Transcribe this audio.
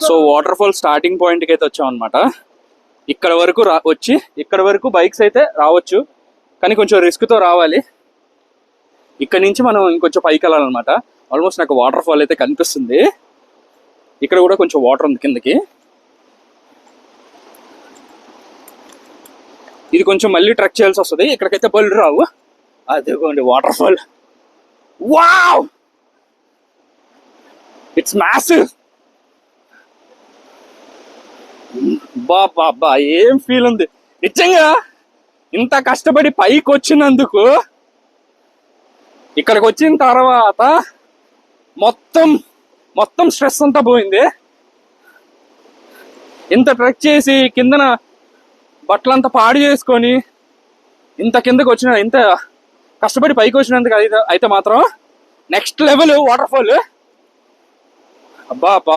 So water fall starting పాయింట్కి అయితే వచ్చాం అనమాట. ఇక్కడ వరకు వచ్చి ఇక్కడ వరకు బైక్స్ అయితే రావచ్చు, కానీ కొంచెం రిస్క్తో రావాలి. ఇక్కడ నుంచి మనం ఇంకొంచెం పైకి వెళ్ళాలన్నమాట. ఆల్మోస్ట్ నాకు వాటర్ ఫాల్ అయితే కనిపిస్తుంది. ఇక్కడ కూడా కొంచెం వాటర్ ఉంది కిందకి. ఇది కొంచెం మళ్ళీ ట్రెక్ చేయాల్సి వస్తుంది. ఇక్కడికైతే బళ్ళు రావు. అదిగోండి waterfall. Wow, it's massive. బాబా ఏం ఫీల్ ఉంది నిజంగా. ఇంత కష్టపడి పైకి వచ్చినందుకు ఇక్కడికి వచ్చిన తర్వాత మొత్తం స్ట్రెస్ అంతా పోయింది. ఇంత ట్రెక్ చేసి కిందన బట్టలంతా పాడు చేసుకొని ఇంత కిందకి వచ్చిన, ఇంత కష్టపడి పైకి వచ్చినందుకు అయితే మాత్రం నెక్స్ట్ లెవెల్ వాటర్ ఫాల్. అబ్బా